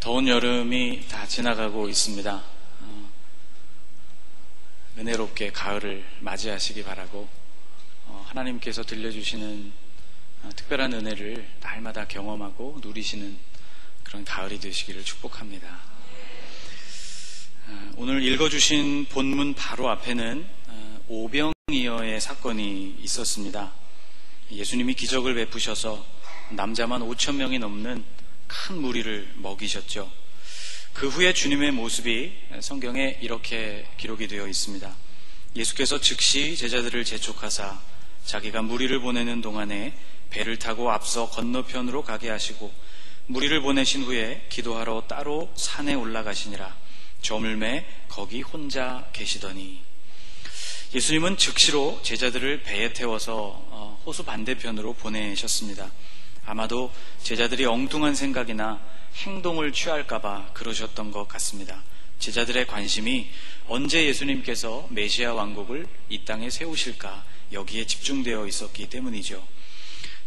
더운 여름이 다 지나가고 있습니다. 은혜롭게 가을을 맞이하시기 바라고 하나님께서 들려주시는 특별한 은혜를 날마다 경험하고 누리시는 그런 가을이 되시기를 축복합니다. 오늘 읽어주신 본문 바로 앞에는 오병이어의 사건이 있었습니다. 예수님이 기적을 베푸셔서 남자만 5,000명이 넘는 큰 무리를 먹이셨죠. 그 후에 주님의 모습이 성경에 이렇게 기록이 되어 있습니다. 예수께서 즉시 제자들을 재촉하사 자기가 무리를 보내는 동안에 배를 타고 앞서 건너편으로 가게 하시고 무리를 보내신 후에 기도하러 따로 산에 올라가시니라. 저물매 거기 혼자 계시더니. 예수님은 즉시로 제자들을 배에 태워서 호수 반대편으로 보내셨습니다. 아마도 제자들이 엉뚱한 생각이나 행동을 취할까봐 그러셨던 것 같습니다. 제자들의 관심이 언제 예수님께서 메시아 왕국을 이 땅에 세우실까 여기에 집중되어 있었기 때문이죠.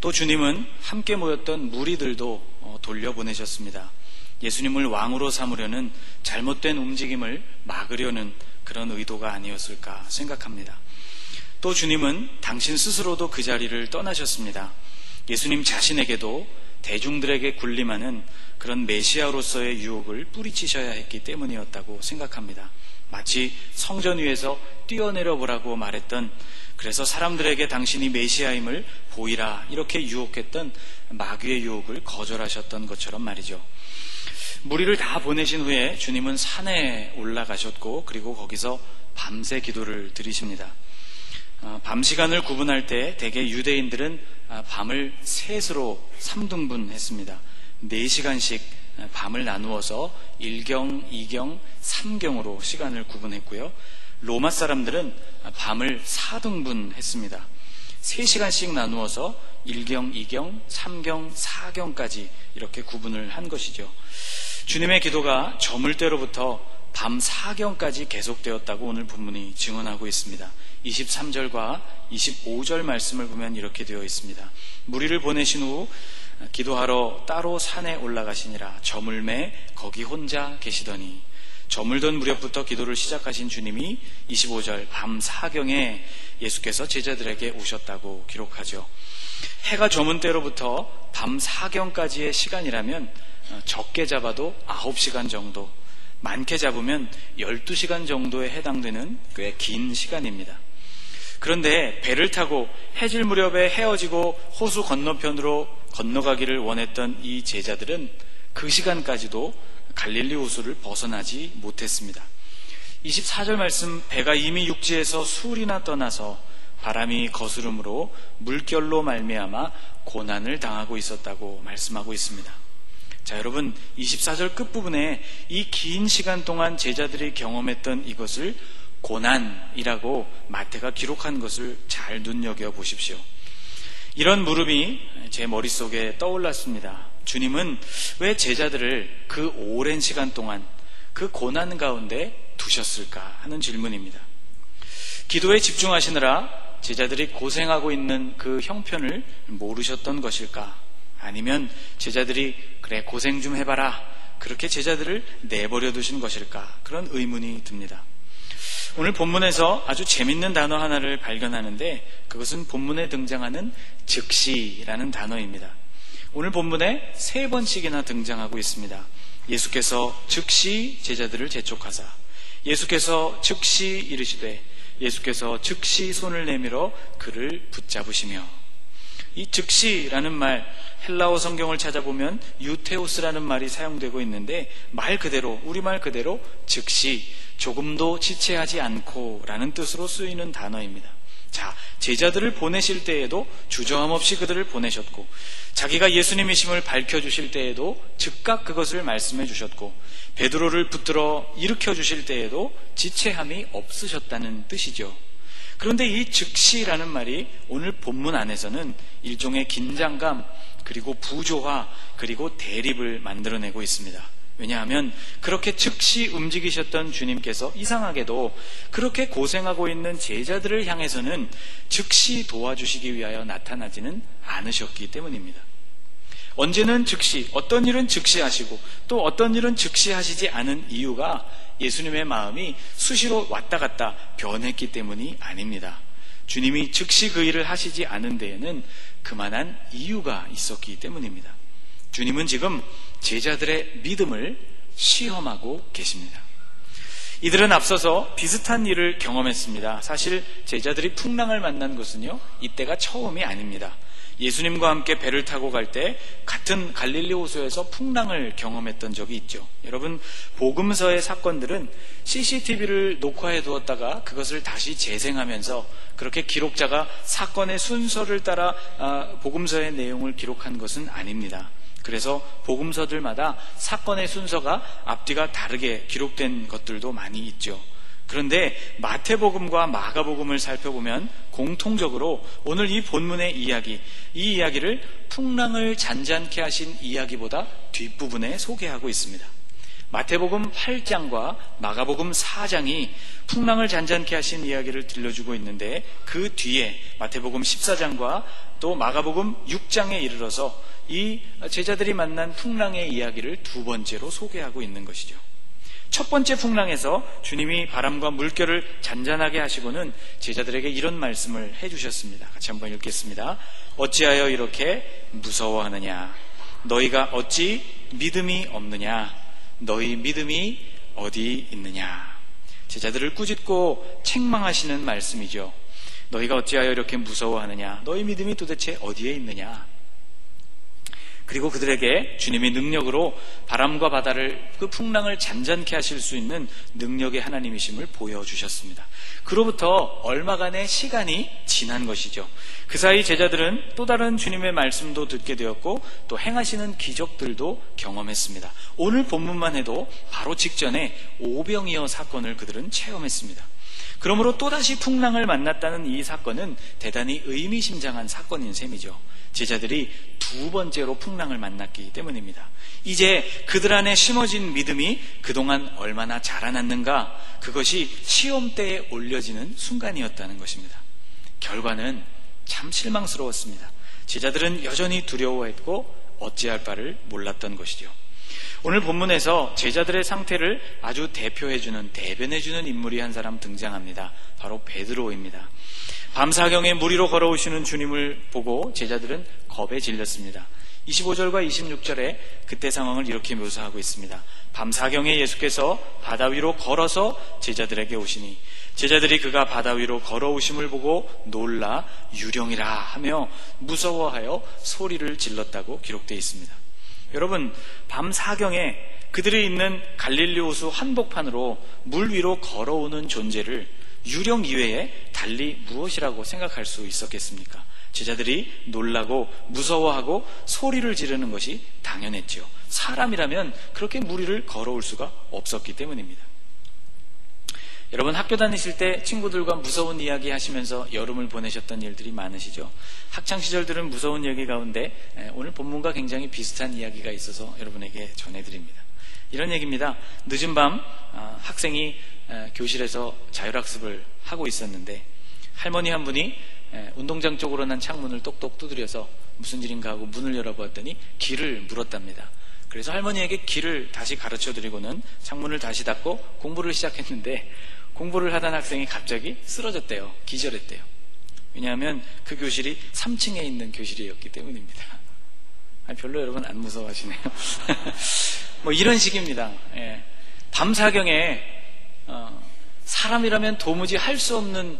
또 주님은 함께 모였던 무리들도 돌려보내셨습니다. 예수님을 왕으로 삼으려는 잘못된 움직임을 막으려는 그런 의도가 아니었을까 생각합니다. 또 주님은 당신 스스로도 그 자리를 떠나셨습니다. 예수님 자신에게도 대중들에게 군림하는 그런 메시아로서의 유혹을 뿌리치셔야 했기 때문이었다고 생각합니다. 마치 성전 위에서 뛰어내려 보라고 말했던, 그래서 사람들에게 당신이 메시아임을 보이라 이렇게 유혹했던 마귀의 유혹을 거절하셨던 것처럼 말이죠. 무리를 다 보내신 후에 주님은 산에 올라가셨고 그리고 거기서 밤새 기도를 드리십니다. 밤 시간을 구분할 때 대개 유대인들은 밤을 셋으로 3등분 했습니다. 4시간씩 밤을 나누어서 1경, 2경, 3경으로 시간을 구분했고요. 로마 사람들은 밤을 4등분 했습니다. 3시간씩 나누어서 1경, 2경, 3경, 4경까지 이렇게 구분을 한 것이죠. 주님의 기도가 저물 때로부터 밤 4경까지 계속되었다고 오늘 본문이 증언하고 있습니다. 23절과 25절 말씀을 보면 이렇게 되어 있습니다. 무리를 보내신 후 기도하러 따로 산에 올라가시니라. 저물매 거기 혼자 계시더니. 저물던 무렵부터 기도를 시작하신 주님이 25절 밤 4경에 예수께서 제자들에게 오셨다고 기록하죠. 해가 저문 때로부터 밤 4경까지의 시간이라면 적게 잡아도 9시간 정도, 많게 잡으면 12시간 정도에 해당되는 꽤 긴 시간입니다. 그런데 배를 타고 해질 무렵에 헤어지고 호수 건너편으로 건너가기를 원했던 이 제자들은 그 시간까지도 갈릴리 호수를 벗어나지 못했습니다. 24절 말씀, 배가 이미 육지에서 수울이나 떠나서 바람이 거스름으로 물결로 말미암아 고난을 당하고 있었다고 말씀하고 있습니다. 자, 여러분, 24절 끝부분에 이 긴 시간 동안 제자들이 경험했던 이것을 고난이라고 마태가 기록한 것을 잘 눈여겨보십시오. 이런 물음이 제 머릿속에 떠올랐습니다. 주님은 왜 제자들을 그 오랜 시간 동안 그 고난 가운데 두셨을까 하는 질문입니다. 기도에 집중하시느라 제자들이 고생하고 있는 그 형편을 모르셨던 것일까? 아니면 제자들이 그래 고생 좀 해봐라 그렇게 제자들을 내버려 두신 것일까? 그런 의문이 듭니다. 오늘 본문에서 아주 재밌는 단어 하나를 발견하는데 그것은 본문에 등장하는 즉시라는 단어입니다. 오늘 본문에 3번씩이나 등장하고 있습니다. 예수께서 즉시 제자들을 재촉하사, 예수께서 즉시 이르시되, 예수께서 즉시 손을 내밀어 그를 붙잡으시며. 이 즉시라는 말, 헬라어 성경을 찾아보면 유테오스라는 말이 사용되고 있는데 말 그대로, 우리말 그대로 즉시, 조금도 지체하지 않고 라는 뜻으로 쓰이는 단어입니다. 자, 제자들을 보내실 때에도 주저함 없이 그들을 보내셨고, 자기가 예수님이심을 밝혀주실 때에도 즉각 그것을 말씀해 주셨고, 베드로를 붙들어 일으켜 주실 때에도 지체함이 없으셨다는 뜻이죠. 그런데 이 즉시라는 말이 오늘 본문 안에서는 일종의 긴장감, 그리고 부조화, 그리고 대립을 만들어내고 있습니다. 왜냐하면 그렇게 즉시 움직이셨던 주님께서 이상하게도 그렇게 고생하고 있는 제자들을 향해서는 즉시 도와주시기 위하여 나타나지는 않으셨기 때문입니다. 언제는 즉시, 어떤 일은 즉시 하시고 또 어떤 일은 즉시 하시지 않은 이유가 예수님의 마음이 수시로 왔다 갔다 변했기 때문이 아닙니다. 주님이 즉시 그 일을 하시지 않은 데에는 그만한 이유가 있었기 때문입니다. 주님은 지금 제자들의 믿음을 시험하고 계십니다. 이들은 앞서서 비슷한 일을 경험했습니다. 사실 제자들이 풍랑을 만난 것은요, 이때가 처음이 아닙니다. 예수님과 함께 배를 타고 갈 때 같은 갈릴리 호수에서 풍랑을 경험했던 적이 있죠. 여러분, 복음서의 사건들은 CCTV를 녹화해 두었다가 그것을 다시 재생하면서 그렇게 기록자가 사건의 순서를 따라 복음서의 내용을 기록한 것은 아닙니다. 그래서 복음서들마다 사건의 순서가 앞뒤가 다르게 기록된 것들도 많이 있죠. 그런데 마태복음과 마가복음을 살펴보면 공통적으로 오늘 이 본문의 이야기, 이 이야기를 풍랑을 잔잔케 하신 이야기보다 뒷부분에 소개하고 있습니다. 마태복음 8장과 마가복음 4장이 풍랑을 잔잔케 하신 이야기를 들려주고 있는데, 그 뒤에 마태복음 14장과 또 마가복음 6장에 이르러서 이 제자들이 만난 풍랑의 이야기를 두 번째로 소개하고 있는 것이죠. 첫 번째 풍랑에서 주님이 바람과 물결을 잔잔하게 하시고는 제자들에게 이런 말씀을 해주셨습니다. 같이 한번 읽겠습니다. 어찌하여 이렇게 무서워하느냐? 너희가 어찌 믿음이 없느냐? 너희 믿음이 어디 있느냐? 제자들을 꾸짖고 책망하시는 말씀이죠. 너희가 어찌하여 이렇게 무서워하느냐? 너희 믿음이 도대체 어디에 있느냐? 그리고 그들에게 주님이 능력으로 바람과 바다를, 그 풍랑을 잔잔케 하실 수 있는 능력의 하나님이심을 보여주셨습니다. 그로부터 얼마간의 시간이 지난 것이죠. 그 사이 제자들은 또 다른 주님의 말씀도 듣게 되었고 또 행하시는 기적들도 경험했습니다. 오늘 본문만 해도 바로 직전에 오병이어 사건을 그들은 체험했습니다. 그러므로 또다시 풍랑을 만났다는 이 사건은 대단히 의미심장한 사건인 셈이죠. 제자들이 두 번째로 풍랑을 만났기 때문입니다. 이제 그들 안에 심어진 믿음이 그동안 얼마나 자라났는가, 그것이 시험대에 올려지는 순간이었다는 것입니다. 결과는 참 실망스러웠습니다. 제자들은 여전히 두려워했고 어찌할 바를 몰랐던 것이죠. 오늘 본문에서 제자들의 상태를 아주 대표해주는, 대변해주는 인물이 한 사람 등장합니다. 바로 베드로입니다. 밤사경에 물 위로 걸어오시는 주님을 보고 제자들은 겁에 질렸습니다. 25절과 26절에 그때 상황을 이렇게 묘사하고 있습니다. 밤사경에 예수께서 바다 위로 걸어서 제자들에게 오시니 제자들이 그가 바다 위로 걸어오심을 보고 놀라 유령이라 하며 무서워하여 소리를 질렀다고 기록되어 있습니다. 여러분, 밤사경에 그들이 있는 갈릴리 호수 한복판으로 물 위로 걸어오는 존재를 유령 이외에 달리 무엇이라고 생각할 수 있었겠습니까? 제자들이 놀라고 무서워하고 소리를 지르는 것이 당연했죠. 사람이라면 그렇게 물 위를 걸어올 수가 없었기 때문입니다. 여러분, 학교 다니실 때 친구들과 무서운 이야기 하시면서 여름을 보내셨던 일들이 많으시죠? 학창시절 들은 무서운 얘기 가운데 오늘 본문과 굉장히 비슷한 이야기가 있어서 여러분에게 전해드립니다. 이런 얘기입니다. 늦은 밤 학생이 교실에서 자율학습을 하고 있었는데 할머니 한 분이 운동장 쪽으로 난 창문을 똑똑 두드려서 무슨 일인가 하고 문을 열어보았더니 길을 물었답니다. 그래서 할머니에게 길을 다시 가르쳐드리고는 창문을 다시 닫고 공부를 시작했는데 공부를 하던 학생이 갑자기 쓰러졌대요. 기절했대요. 왜냐하면 그 교실이 3층에 있는 교실이었기 때문입니다. 별로 여러분 안 무서워하시네요. 뭐 이런 식입니다. 밤사경에 사람이라면 도무지 할 수 없는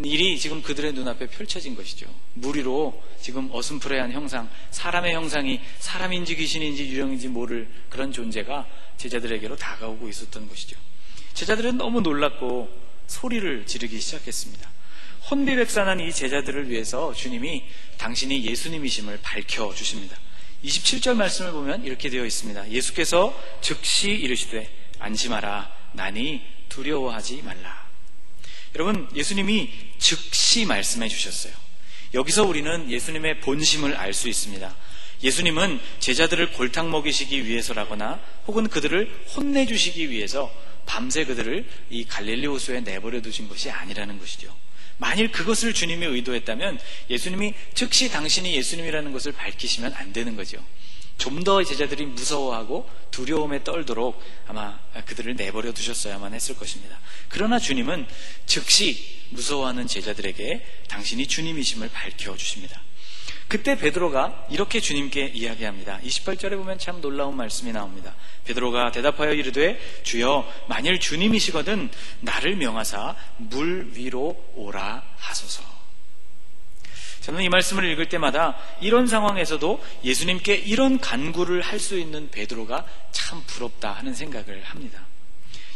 일이 지금 그들의 눈앞에 펼쳐진 것이죠. 물 위로 지금 어슴푸레한 형상, 사람의 형상이 사람인지 귀신인지 유령인지 모를 그런 존재가 제자들에게로 다가오고 있었던 것이죠. 제자들은 너무 놀랐고 소리를 지르기 시작했습니다. 혼비백산한 이 제자들을 위해서 주님이 당신이 예수님이심을 밝혀주십니다. 27절 말씀을 보면 이렇게 되어 있습니다. 예수께서 즉시 이르시되 안심하라, 나니 두려워하지 말라. 여러분, 예수님이 즉시 말씀해 주셨어요. 여기서 우리는 예수님의 본심을 알 수 있습니다. 예수님은 제자들을 골탕 먹이시기 위해서라거나 혹은 그들을 혼내주시기 위해서 밤새 그들을 이 갈릴리 호수에 내버려 두신 것이 아니라는 것이죠. 만일 그것을 주님이 의도했다면 예수님이 즉시 당신이 예수님이라는 것을 밝히시면 안 되는 거죠. 좀 더 제자들이 무서워하고 두려움에 떨도록 아마 그들을 내버려 두셨어야만 했을 것입니다. 그러나 주님은 즉시 무서워하는 제자들에게 당신이 주님이심을 밝혀주십니다. 그때 베드로가 이렇게 주님께 이야기합니다. 28절에 보면 참 놀라운 말씀이 나옵니다. 베드로가 대답하여 이르되 주여 만일 주님이시거든 나를 명하사 물 위로 오라 하소서. 저는 이 말씀을 읽을 때마다 이런 상황에서도 예수님께 이런 간구를 할 수 있는 베드로가 참 부럽다 하는 생각을 합니다.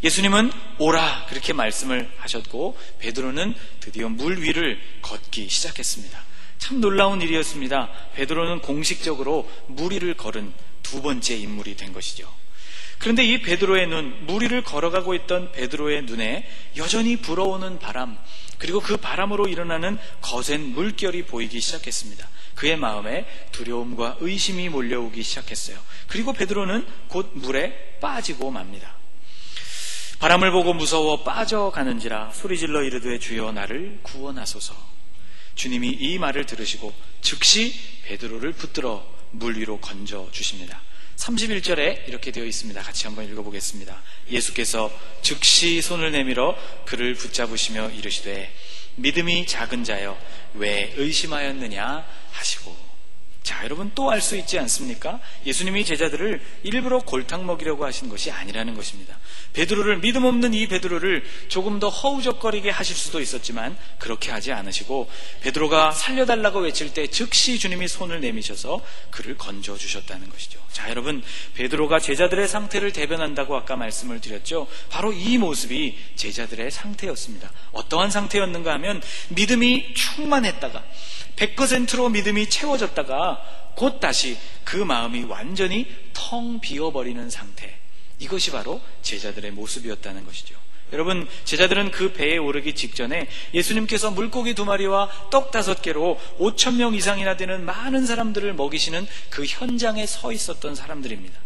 예수님은 오라 그렇게 말씀을 하셨고 베드로는 드디어 물 위를 걷기 시작했습니다. 참 놀라운 일이었습니다. 베드로는 공식적으로 물 위를 걸은 두 번째 인물이 된 것이죠. 그런데 이 베드로의 눈, 물 위를 걸어가고 있던 베드로의 눈에 여전히 불어오는 바람, 그리고 그 바람으로 일어나는 거센 물결이 보이기 시작했습니다. 그의 마음에 두려움과 의심이 몰려오기 시작했어요. 그리고 베드로는 곧 물에 빠지고 맙니다. 바람을 보고 무서워 빠져가는지라 소리질러 이르되 주여 나를 구원하소서. 주님이 이 말을 들으시고 즉시 베드로를 붙들어 물 위로 건져 주십니다. 31절에 이렇게 되어 있습니다. 같이 한번 읽어보겠습니다. 예수께서 즉시 손을 내밀어 그를 붙잡으시며 이르시되 믿음이 작은 자여 왜 의심하였느냐 하시고. 자, 여러분 또 알 수 있지 않습니까? 예수님이 제자들을 일부러 골탕 먹이려고 하신 것이 아니라는 것입니다. 베드로를, 믿음 없는 이 베드로를 조금 더 허우적거리게 하실 수도 있었지만 그렇게 하지 않으시고 베드로가 살려달라고 외칠 때 즉시 주님이 손을 내미셔서 그를 건져주셨다는 것이죠. 자, 여러분 베드로가 제자들의 상태를 대변한다고 아까 말씀을 드렸죠. 바로 이 모습이 제자들의 상태였습니다. 어떠한 상태였는가 하면 믿음이 충만했다가 100%로 믿음이 채워졌다가 곧 다시 그 마음이 완전히 텅 비어버리는 상태, 이것이 바로 제자들의 모습이었다는 것이죠. 여러분, 제자들은 그 배에 오르기 직전에 예수님께서 물고기 2마리와 떡 5개로 5,000명 이상이나 되는 많은 사람들을 먹이시는 그 현장에 서 있었던 사람들입니다.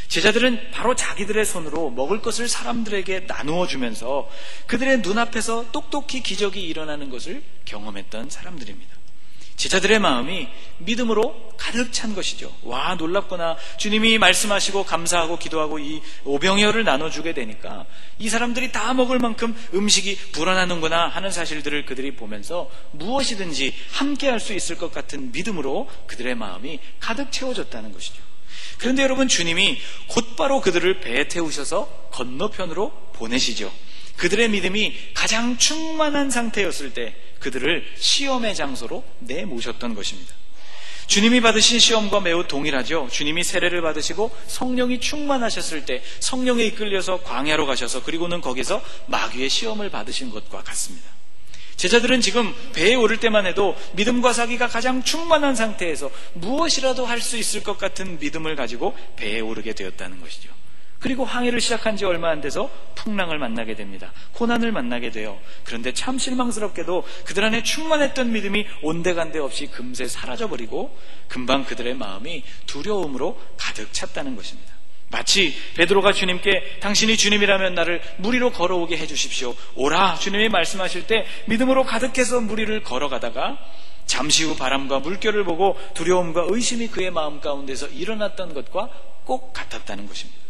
제자들은 바로 자기들의 손으로 먹을 것을 사람들에게 나누어 주면서 그들의 눈앞에서 똑똑히 기적이 일어나는 것을 경험했던 사람들입니다. 제자들의 마음이 믿음으로 가득 찬 것이죠. 와, 놀랍구나. 주님이 말씀하시고 감사하고 기도하고 이 오병이어를 나눠주게 되니까 이 사람들이 다 먹을 만큼 음식이 불어나는구나 하는 사실들을 그들이 보면서 무엇이든지 함께 할 수 있을 것 같은 믿음으로 그들의 마음이 가득 채워졌다는 것이죠. 그런데 여러분, 주님이 곧바로 그들을 배에 태우셔서 건너편으로 보내시죠. 그들의 믿음이 가장 충만한 상태였을 때 그들을 시험의 장소로 내모셨던 것입니다. 주님이 받으신 시험과 매우 동일하죠. 주님이 세례를 받으시고 성령이 충만하셨을 때 성령에 이끌려서 광야로 가셔서 그리고는 거기서 마귀의 시험을 받으신 것과 같습니다. 제자들은 지금 배에 오를 때만 해도 믿음과 사기가 가장 충만한 상태에서 무엇이라도 할 수 있을 것 같은 믿음을 가지고 배에 오르게 되었다는 것이죠. 그리고 항해를 시작한 지 얼마 안 돼서 풍랑을 만나게 됩니다. 고난을 만나게 돼요. 그런데 참 실망스럽게도 그들 안에 충만했던 믿음이 온데간데 없이 금세 사라져버리고 금방 그들의 마음이 두려움으로 가득 찼다는 것입니다. 마치 베드로가 주님께 당신이 주님이라면 나를 물 위로 걸어오게 해주십시오, 오라 주님이 말씀하실 때 믿음으로 가득해서 물 위를 걸어가다가 잠시 후 바람과 물결을 보고 두려움과 의심이 그의 마음 가운데서 일어났던 것과 꼭 같았다는 것입니다.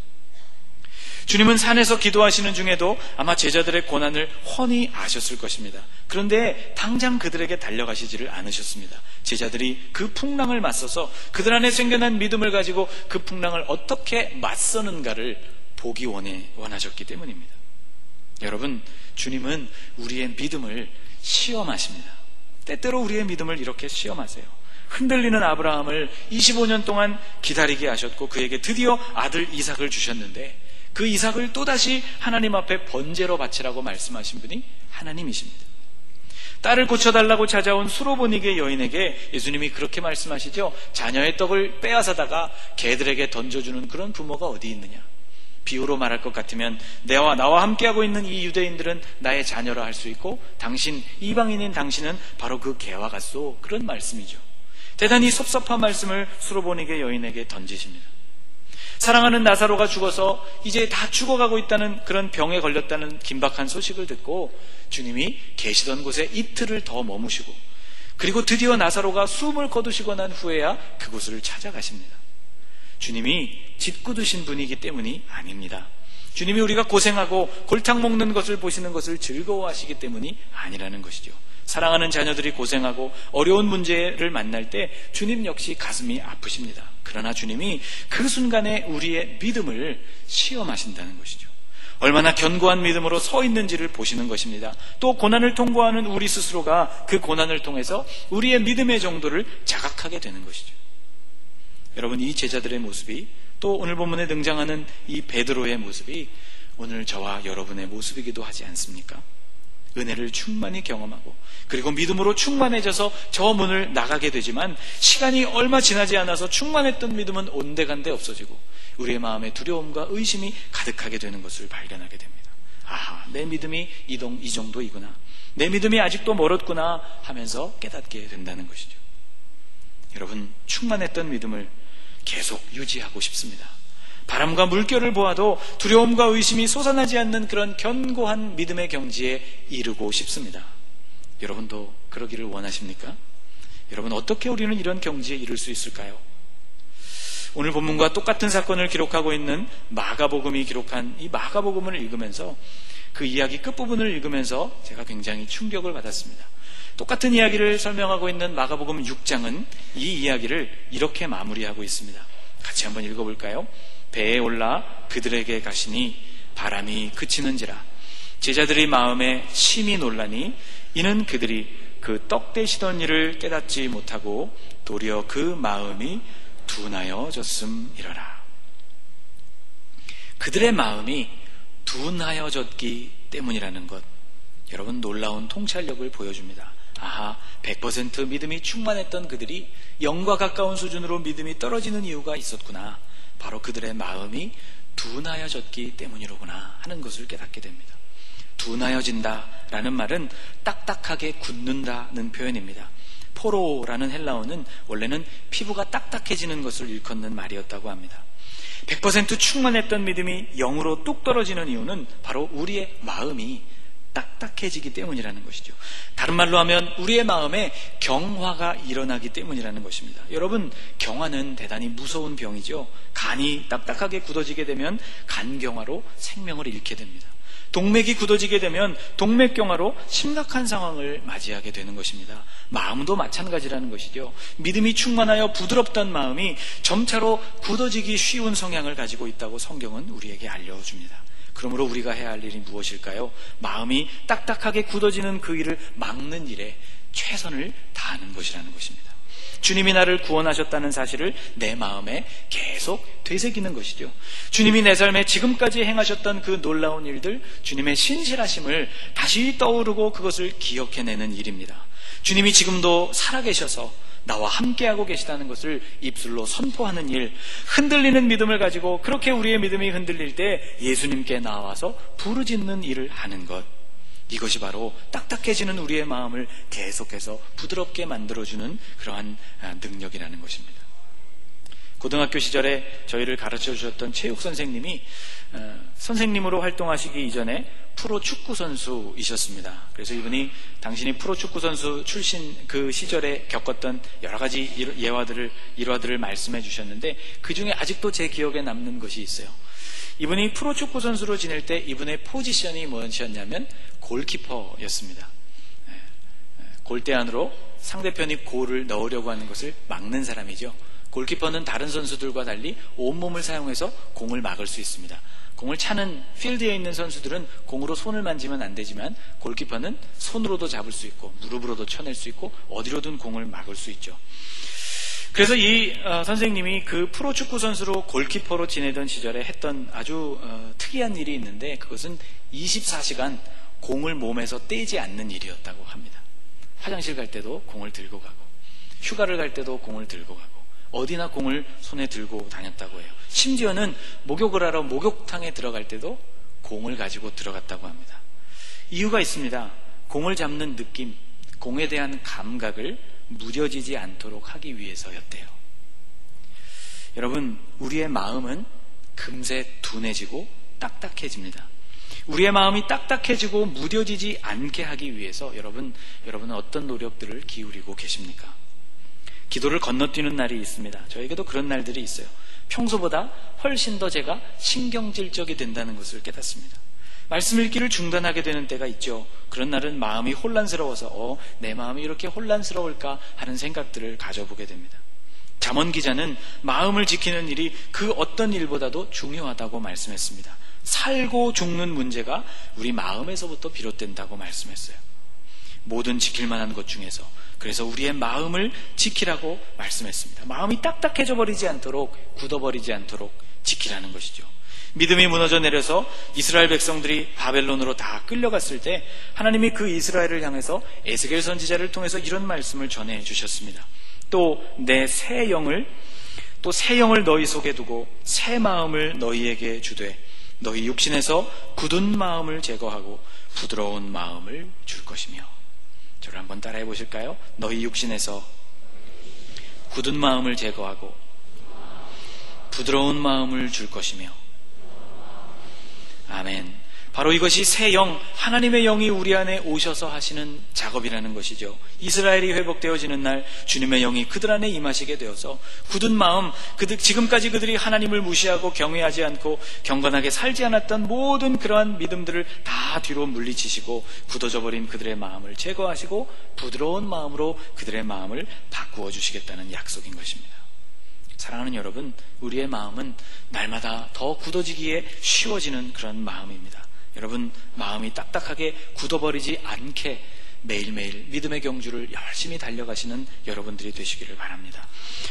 주님은 산에서 기도하시는 중에도 아마 제자들의 고난을 훤히 아셨을 것입니다. 그런데 당장 그들에게 달려가시지를 않으셨습니다. 제자들이 그 풍랑을 맞서서 그들 안에 생겨난 믿음을 가지고 그 풍랑을 어떻게 맞서는가를 보기 원하셨기 때문입니다. 여러분, 주님은 우리의 믿음을 시험하십니다. 때때로 우리의 믿음을 이렇게 시험하세요. 흔들리는 아브라함을 25년 동안 기다리게 하셨고 그에게 드디어 아들 이삭을 주셨는데 그 이삭을 또다시 하나님 앞에 번제로 바치라고 말씀하신 분이 하나님이십니다. 딸을 고쳐달라고 찾아온 수로보니게 여인에게 예수님이 그렇게 말씀하시죠. 자녀의 떡을 빼앗아다가 개들에게 던져주는 그런 부모가 어디 있느냐. 비유로 말할 것 같으면 나와 함께하고 있는 이 유대인들은 나의 자녀라 할 수 있고 당신, 이방인인 당신은 바로 그 개와 같소, 그런 말씀이죠. 대단히 섭섭한 말씀을 수로보니게 여인에게 던지십니다. 사랑하는 나사로가 죽어서 이제 다 죽어가고 있다는, 그런 병에 걸렸다는 긴박한 소식을 듣고 주님이 계시던 곳에 이틀을 더 머무시고 그리고 드디어 나사로가 숨을 거두시고 난 후에야 그곳을 찾아가십니다. 주님이 짓궂으신 분이기 때문이 아닙니다. 주님이 우리가 고생하고 골탕 먹는 것을 보시는 것을 즐거워하시기 때문이 아니라는 것이죠. 사랑하는 자녀들이 고생하고 어려운 문제를 만날 때 주님 역시 가슴이 아프십니다. 그러나 주님이 그 순간에 우리의 믿음을 시험하신다는 것이죠. 얼마나 견고한 믿음으로 서 있는지를 보시는 것입니다. 또 고난을 통과하는 우리 스스로가 그 고난을 통해서 우리의 믿음의 정도를 자각하게 되는 것이죠. 여러분, 이 제자들의 모습이, 또 오늘 본문에 등장하는 이 베드로의 모습이 오늘 저와 여러분의 모습이기도 하지 않습니까? 은혜를 충만히 경험하고 그리고 믿음으로 충만해져서 저 문을 나가게 되지만 시간이 얼마 지나지 않아서 충만했던 믿음은 온데간데 없어지고 우리의 마음에 두려움과 의심이 가득하게 되는 것을 발견하게 됩니다. 아하, 내 믿음이 이 정도이구나, 내 믿음이 아직도 멀었구나 하면서 깨닫게 된다는 것이죠. 여러분, 충만했던 믿음을 계속 유지하고 싶습니다. 바람과 물결을 보아도 두려움과 의심이 솟아나지 않는 그런 견고한 믿음의 경지에 이르고 싶습니다. 여러분도 그러기를 원하십니까? 여러분, 어떻게 우리는 이런 경지에 이를 수 있을까요? 오늘 본문과 똑같은 사건을 기록하고 있는 마가복음이 기록한 이 마가복음을 읽으면서, 그 이야기 끝부분을 읽으면서 제가 굉장히 충격을 받았습니다. 똑같은 이야기를 설명하고 있는 마가복음 6장은 이 이야기를 이렇게 마무리하고 있습니다. 같이 한번 읽어볼까요? 배에 올라 그들에게 가시니 바람이 그치는지라. 제자들의 마음에 심히 놀라니 이는 그들이 그 떡 대시던 일을 깨닫지 못하고 도리어 그 마음이 둔하여졌음이러라. 그들의 마음이 둔하여졌기 때문이라는 것, 여러분, 놀라운 통찰력을 보여줍니다. 아하, 100% 믿음이 충만했던 그들이 0과 가까운 수준으로 믿음이 떨어지는 이유가 있었구나. 바로 그들의 마음이 둔하여졌기 때문이로구나 하는 것을 깨닫게 됩니다. 둔하여진다라는 말은 딱딱하게 굳는다는 표현입니다. 포로라는 헬라어는 원래는 피부가 딱딱해지는 것을 일컫는 말이었다고 합니다. 100% 충만했던 믿음이 0으로 뚝 떨어지는 이유는 바로 우리의 마음이 딱딱해지기 때문이라는 것이죠. 다른 말로 하면 우리의 마음에 경화가 일어나기 때문이라는 것입니다. 여러분, 경화는 대단히 무서운 병이죠. 간이 딱딱하게 굳어지게 되면 간경화로 생명을 잃게 됩니다. 동맥이 굳어지게 되면 동맥경화로 심각한 상황을 맞이하게 되는 것입니다. 마음도 마찬가지라는 것이죠. 믿음이 충만하여 부드럽던 마음이 점차로 굳어지기 쉬운 성향을 가지고 있다고 성경은 우리에게 알려줍니다. 그러므로 우리가 해야 할 일이 무엇일까요? 마음이 딱딱하게 굳어지는 그 일을 막는 일에 최선을 다하는 것이라는 것입니다. 주님이 나를 구원하셨다는 사실을 내 마음에 계속 되새기는 것이죠. 주님이 내 삶에 지금까지 행하셨던 그 놀라운 일들, 주님의 신실하심을 다시 떠오르고 그것을 기억해내는 일입니다. 주님이 지금도 살아계셔서 나와 함께하고 계시다는 것을 입술로 선포하는 일, 흔들리는 믿음을 가지고 그렇게 우리의 믿음이 흔들릴 때 예수님께 나와서 부르짖는 일을 하는 것, 이것이 바로 딱딱해지는 우리의 마음을 계속해서 부드럽게 만들어주는 그러한 능력이라는 것입니다. 고등학교 시절에 저희를 가르쳐 주셨던 체육 선생님이 선생님으로 활동하시기 이전에 프로 축구 선수이셨습니다. 그래서 이분이 당신이 프로 축구 선수 출신 그 시절에 겪었던 여러 가지 일화들을 말씀해 주셨는데, 그 중에 아직도 제 기억에 남는 것이 있어요. 이분이 프로 축구 선수로 지낼 때 이분의 포지션이 무엇이었냐면 골키퍼였습니다. 골대 안으로 상대편이 골을 넣으려고 하는 것을 막는 사람이죠. 골키퍼는 다른 선수들과 달리 온몸을 사용해서 공을 막을 수 있습니다. 공을 차는 필드에 있는 선수들은 공으로 손을 만지면 안 되지만 골키퍼는 손으로도 잡을 수 있고 무릎으로도 쳐낼 수 있고 어디로든 공을 막을 수 있죠. 그래서 이 선생님이 그 프로축구 선수로 골키퍼로 지내던 시절에 했던 아주 특이한 일이 있는데, 그것은 24시간 공을 몸에서 떼지 않는 일이었다고 합니다. 화장실 갈 때도 공을 들고 가고, 휴가를 갈 때도 공을 들고 가고, 어디나 공을 손에 들고 다녔다고 해요. 심지어는 목욕을 하러 목욕탕에 들어갈 때도 공을 가지고 들어갔다고 합니다. 이유가 있습니다. 공을 잡는 느낌, 공에 대한 감각을 무뎌지지 않도록 하기 위해서였대요. 여러분, 우리의 마음은 금세 둔해지고 딱딱해집니다. 우리의 마음이 딱딱해지고 무뎌지지 않게 하기 위해서 여러분은 어떤 노력들을 기울이고 계십니까? 기도를 건너뛰는 날이 있습니다. 저에게도 그런 날들이 있어요. 평소보다 훨씬 더 제가 신경질적이 된다는 것을 깨닫습니다. 말씀 읽기를 중단하게 되는 때가 있죠. 그런 날은 마음이 혼란스러워서 내 마음이 이렇게 혼란스러울까 하는 생각들을 가져보게 됩니다. 잠언 기자는 마음을 지키는 일이 그 어떤 일보다도 중요하다고 말씀했습니다. 살고 죽는 문제가 우리 마음에서부터 비롯된다고 말씀했어요. 모든 지킬 만한 것 중에서 그래서 우리의 마음을 지키라고 말씀했습니다. 마음이 딱딱해져 버리지 않도록, 굳어버리지 않도록 지키라는 것이죠. 믿음이 무너져 내려서 이스라엘 백성들이 바벨론으로 다 끌려갔을 때 하나님이 그 이스라엘을 향해서 에스겔 선지자를 통해서 이런 말씀을 전해 주셨습니다. 또 새 영을 너희 속에 두고 새 마음을 너희에게 주되 너희 육신에서 굳은 마음을 제거하고 부드러운 마음을 줄 것이며. 저를 한번 따라해 보실까요? 너희 육신에서 굳은 마음을 제거하고 부드러운 마음을 줄 것이며. 아멘. 바로 이것이 새 영, 하나님의 영이 우리 안에 오셔서 하시는 작업이라는 것이죠. 이스라엘이 회복되어지는 날 주님의 영이 그들 안에 임하시게 되어서 굳은 마음, 지금까지 그들이 하나님을 무시하고 경외하지 않고 경건하게 살지 않았던 모든 그러한 믿음들을 다 뒤로 물리치시고 굳어져 버린 그들의 마음을 제거하시고 부드러운 마음으로 그들의 마음을 바꾸어 주시겠다는 약속인 것입니다. 사랑하는 여러분, 우리의 마음은 날마다 더 굳어지기에 쉬워지는 그런 마음입니다. 여러분, 마음이 딱딱하게 굳어버리지 않게 매일매일 믿음의 경주를 열심히 달려가시는 여러분들이 되시기를 바랍니다.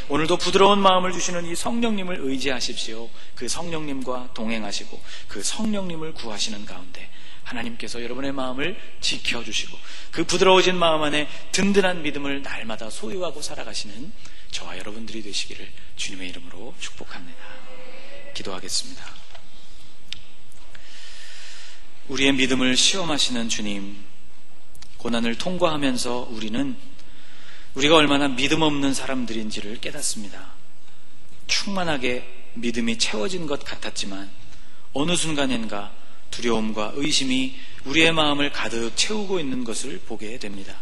오늘도 부드러운 마음을 주시는 이 성령님을 의지하십시오. 그 성령님과 동행하시고 그 성령님을 구하시는 가운데 하나님께서 여러분의 마음을 지켜주시고 그 부드러워진 마음 안에 든든한 믿음을 날마다 소유하고 살아가시는 저와 여러분들이 되시기를 주님의 이름으로 축복합니다. 기도하겠습니다. 우리의 믿음을 시험하시는 주님, 고난을 통과하면서 우리가 얼마나 믿음 없는 사람들인지를 깨닫습니다. 충만하게 믿음이 채워진 것 같았지만 어느 순간인가 두려움과 의심이 우리의 마음을 가득 채우고 있는 것을 보게 됩니다.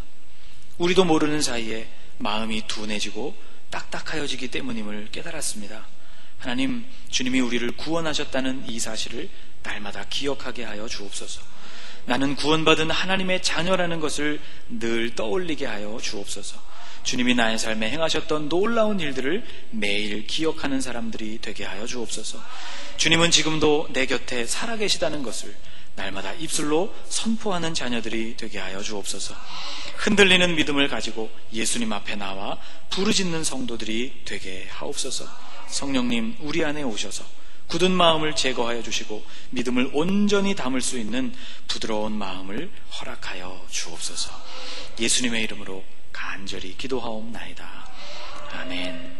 우리도 모르는 사이에 마음이 둔해지고 딱딱하여지기 때문임을 깨달았습니다. 하나님, 주님이 우리를 구원하셨다는 이 사실을 날마다 기억하게 하여 주옵소서. 나는 구원받은 하나님의 자녀라는 것을 늘 떠올리게 하여 주옵소서. 주님이 나의 삶에 행하셨던 놀라운 일들을 매일 기억하는 사람들이 되게 하여 주옵소서. 주님은 지금도 내 곁에 살아계시다는 것을 날마다 입술로 선포하는 자녀들이 되게 하여 주옵소서. 흔들리는 믿음을 가지고 예수님 앞에 나와 부르짖는 성도들이 되게 하옵소서. 성령님, 우리 안에 오셔서 굳은 마음을 제거하여 주시고 믿음을 온전히 담을 수 있는 부드러운 마음을 허락하여 주옵소서. 예수님의 이름으로 간절히 기도하옵나이다. 아멘.